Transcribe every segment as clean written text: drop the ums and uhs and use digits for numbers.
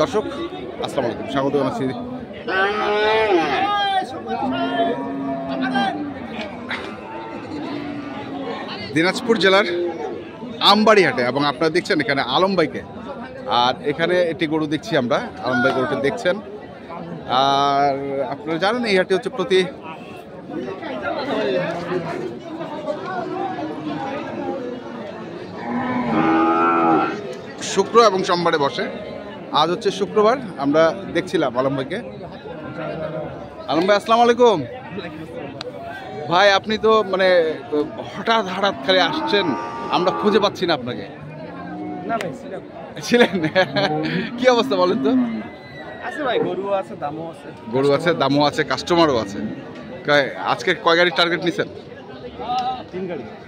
দর্শক আসসালামু আলাইকুম, স্বাগত জানাচ্ছি দিনাজপুর জেলার আমবাড়ি হাটে এবং আপনারা দেখছেন এখানে আলম ভাইকে। আর এখানে একটি গরু দেখছি আমরা, আলম ভাই গরুটি দেখছেন। আর আপনারা জানেন এই হাটে হচ্ছে প্রতি শুক্র এবং সোমবারে বসে। আজ হচ্ছে শুক্রবার, আমরা দেখছিলাম আলম ভাইকে। আলম ভাই আসসালামু আলাইকুম। ভাই আপনি তো মানে হঠাৎ খালি আসছেন, আমরা খুঁজে পাচ্ছি না আপনাকে। ছিলেন কি অবস্থা বলেন তো? গরু আছে, দামও আছে, কাস্টমারও আছে। আজকে কয় গাড়ির টার্গেট নিছেন?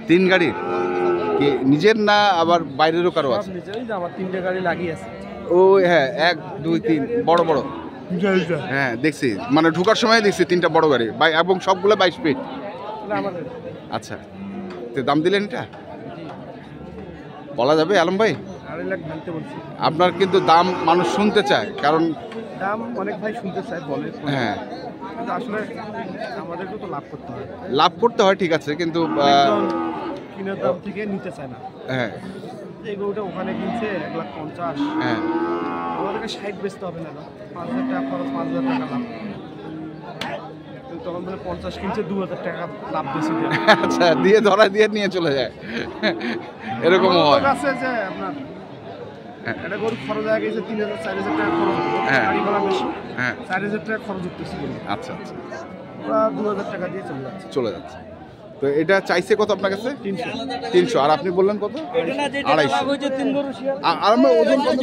3 গাড়ির। কি নিজের না আবার বাইরেরও কারো আছে? আমার 3টে গাড়ি লাগিয়ে আছে। ও হ্যাঁ, 1 2 3 বড় বড়। হ্যাঁ দেখছি, মানে ঢোকার সময় দেখছি 3টা বড় গাড়ি এবং সবগুলো 22 ফিট। আচ্ছা, তো দাম দিলেন এটা বলা যাবে আলম ভাই? আপনার কিন্তু দাম মানুষ শুনতে চায়, কারণ দাম অনেক ভাই শুনতে চায় বলে। হ্যাঁ আসলে আমাদেরকে তো লাভ করতে হয়। লাভ করতে হয়, ঠিক আছে, কিন্তু কিনার দাম থেকে নিতে চায় না। হ্যাঁ এই গরুটা ওখানে কিনছে 1,50,000। হ্যাঁ আমাদেরকে 60 বেচতে হবে না, 5,000 টাকা খরচ, 5,000 টাকা লাভ। তখন বলে 50 কিনছে, 2,000 টাকা লাভ বেশি দেয়। আচ্ছা, দিয়ে ধরা দিয়ে নিয়ে চলে যায়, এরকম হয়। আছে যে আপনার এটা গরু খরচ হয়ে গেছে 3,000 4,000 টাকা খরচ, গাড়ি ভাড়া বেশি। হ্যাঁ 4,000 টাকা খরচ উঠতেছে। আচ্ছা আচ্ছা, ওরা 2,000 টাকা দিয়ে চলে যাচ্ছে। তো এটা চাইছে কত আপনার কাছে? 300। আর আপনি বললেন কত? 250। আর আমরা ওজন কত?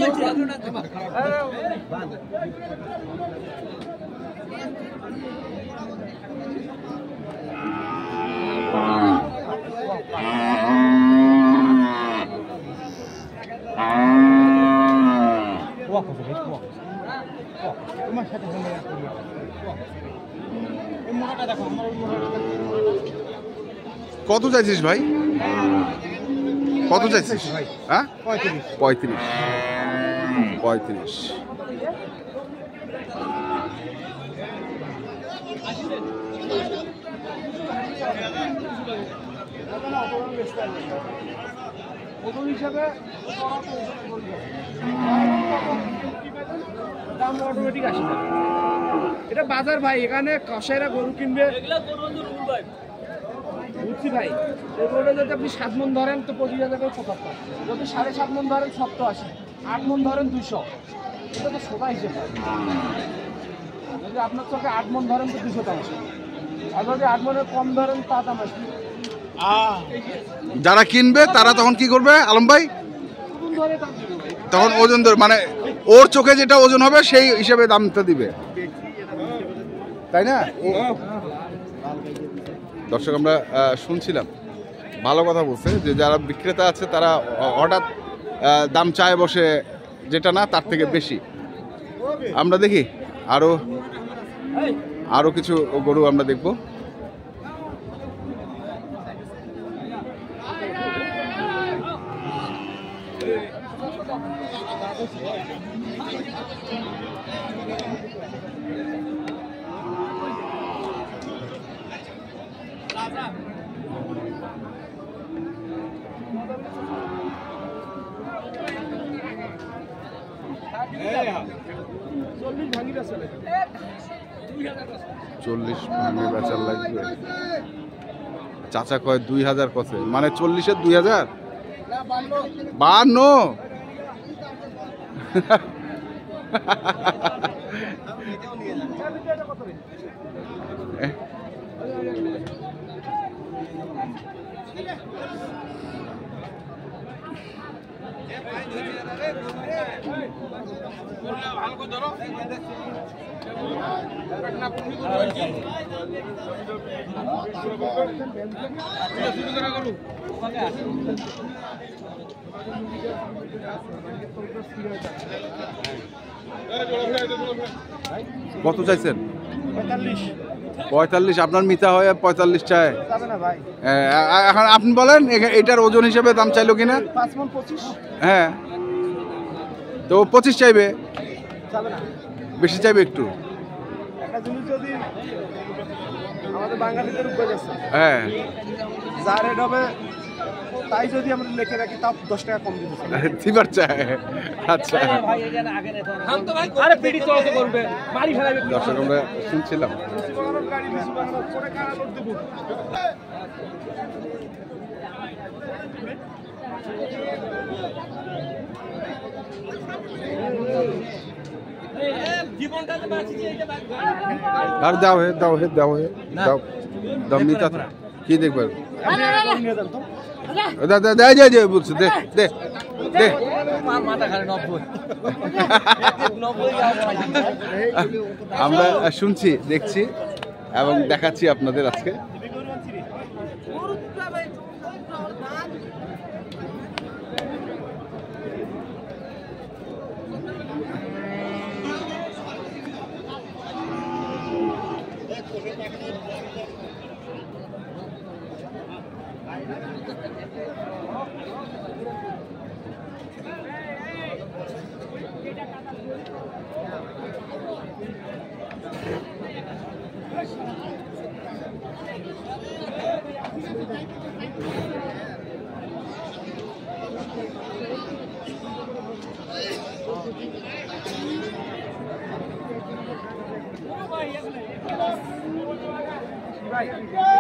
কত চাইছিস ভাই? কত চাইছিস? হ্যাঁ 35। দাম অটোমেটিক আসে না, এটা বাজার ভাই। এখানে কষাইরা গরু কিনবে, বুঝছি ভাই। এই গরুটা যদি আপনি 7 মণ ধরেন তো 25,000 টাকা 75, যদি 7.5 মণ ধরেন 87, 8 মণ ধরেন 200। এটা তো সোজা হিসেব। যদি আপনার চোখে 8 মণ ধরেন তো 200 টাকা, আর যদি 8 মণের কম ধরেন তা দাম আসবে। যারা কিনবে তারা তখন কি করবে আলম ভাই? তখন ওজন ধরে, মানে ওর চোখে যেটা ওজন হবে সেই হিসাবে দামটা দিবে, তাই না? দর্শক আমরা শুনছিলাম, ভালো কথা বলছে যে যারা বিক্রেতা আছে তারা হঠাৎ দাম চায় বসে, যেটা না তার থেকে বেশি। আমরা দেখি আরো কিছু গরু আমরা দেখব। চল্লিশ ভাঙে বেচার লাগবে। চাচা কয় 2,000 কত, মানে 40-এর 2,000? 52। কত চাইছেন? 45। আপনার মিতা হয় 45 চায়। এখন আপনি বলেন এটার ওজন হিসেবে দাম চাইলো কিনা? 5 মণ 25। হ্যাঁ তো 25 চাইবে, যাবে না। বেশি চাইবে একটু। একটা জিনিস যদি আমাদের বাঙালিদের উপরে গেছে, হ্যাঁ যা রেট হবে তাই যদি আমরা লিখে রাখি তাও 10 টাকা কম দিতে চাই। দিবার চাই। আচ্ছা আরে পিডি চলতে করবে মারি ফেলাবে। দর্শক আমরা শুনছিলাম। গাড়ি বেশি বানানো করে কারা লোড দেব। জীবনটাতে বাঁচিয়ে এটা আর দাও হে দাও হে দাও হে দাও দাম নিতে কি দেখবেন? নিয়ে যান তো। দে দে দে দে দে বলছি দে দে দে। মাথা খালি 90 আমরা শুনছি, দেখছি এবং দেখাচ্ছি আপনাদের আজকে।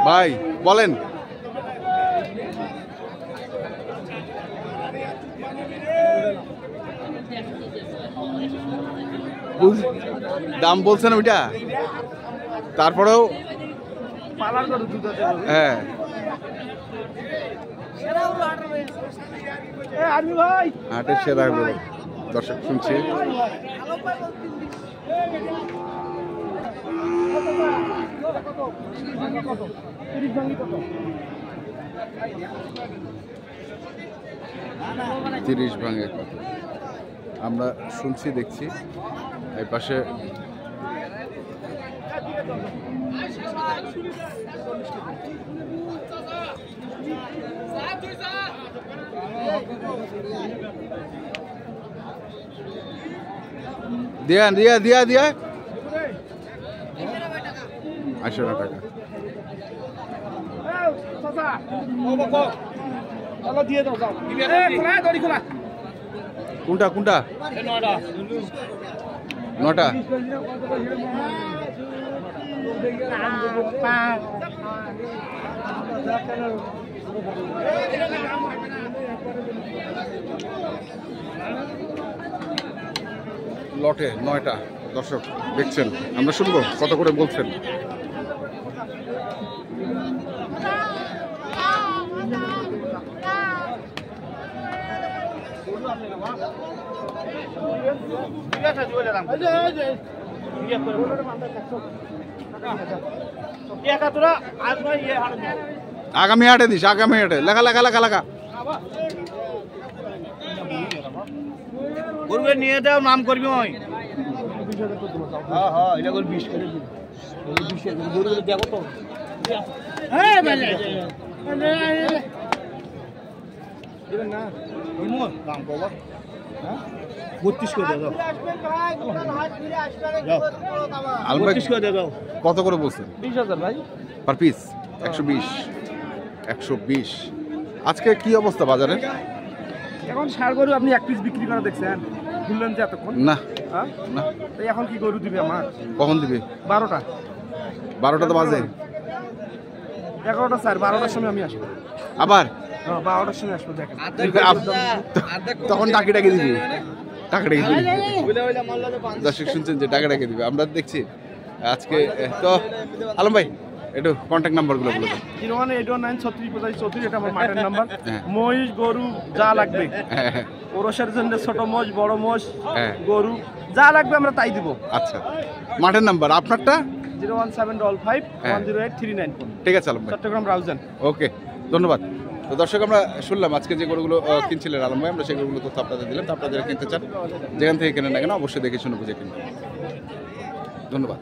ভাই বলেন, দাম বলছেন ওইটা, তারপরেও পালার করে দুধ আছে। হ্যাঁ আর্মি ভাই হাটের সেরা বলে দর্শক শুনছি। তিরিশ ভাঙে কত আমরা শুনছি, দেখছি। এই পাশে দিয়া দিয়া দিয়া দিয়া 18 টাকা। কোনটা কোনটা? 9টা। লটে 9টা। দর্শক দেখছেন, আমরা শুনবো কত করে বলছেন। আগামী হাটে দিস, আগামী হাটে লেখা লেখা লেখা লেখা। গরুকে নিয়ে দাও, নাম করবি ওই। হ্যাঁ হ্যাঁ, এটা করে 20 করে দিন। 20 গরুকে দেখো তো। হ্যাঁ ভাই দিবেন না ওইমো দাম কবা। হ্যাঁ 32 করে দাও। আলম ভাই 32 করে দাও। কত করে বলছেন? 20,000 ভাই পার পিস। 120 120। আজকে কি অবস্থা বাজারে? এখন ষাড় গরু আপনি এক পিস বিক্রি করে দেখছেন? ভুললেন যে এতক্ষণ? না হ্যাঁ না। তাই এখন কি গরু দিবে আমার? কখন দিবে? 12টা। 12টা তো বাজে। 11টা স্যার, 12টার সময় আমি আসবো। আবার হ্যাঁ 12টার সময় আসবো। দেখেন তখন টাকি টাকি দিবি, টাকা টাকি দিবি। দর্শক শুনছেন যে টাকা টাকি দিবে, আমরা দেখছি আজকে। তো আলম ভাই একটু কন্ট্যাক্ট নাম্বারগুলো বলে দেন। 01819368534, এটা আমার মাঠের নাম্বার। হ্যাঁ। মহিষ গরু যা লাগবে, হ্যাঁ হ্যাঁ ওরসের জন্য ছোট মোষ বড় মোষ হ্যাঁ। গরু যা লাগবে আমরা তাই দিব। আচ্ছা, মাঠের নাম্বার আপনারটা? 01755108394। ঠিক আছে আলম ভাই, চট্টগ্রাম রাউজান। ওকে ধন্যবাদ। তো দর্শক আমরা শুনলাম আজকে যে গরুগুলো কিনছিলেন আলম ভাই, আমরা সেই গরুগুলো তথ্য আপনাদের দিলাম। তো আপনারা যারা কিনতে চান, যেখান থেকে কেনেন না কেন, অবশ্যই দেখে শুনে বুঝে কিনবেন। ধন্যবাদ।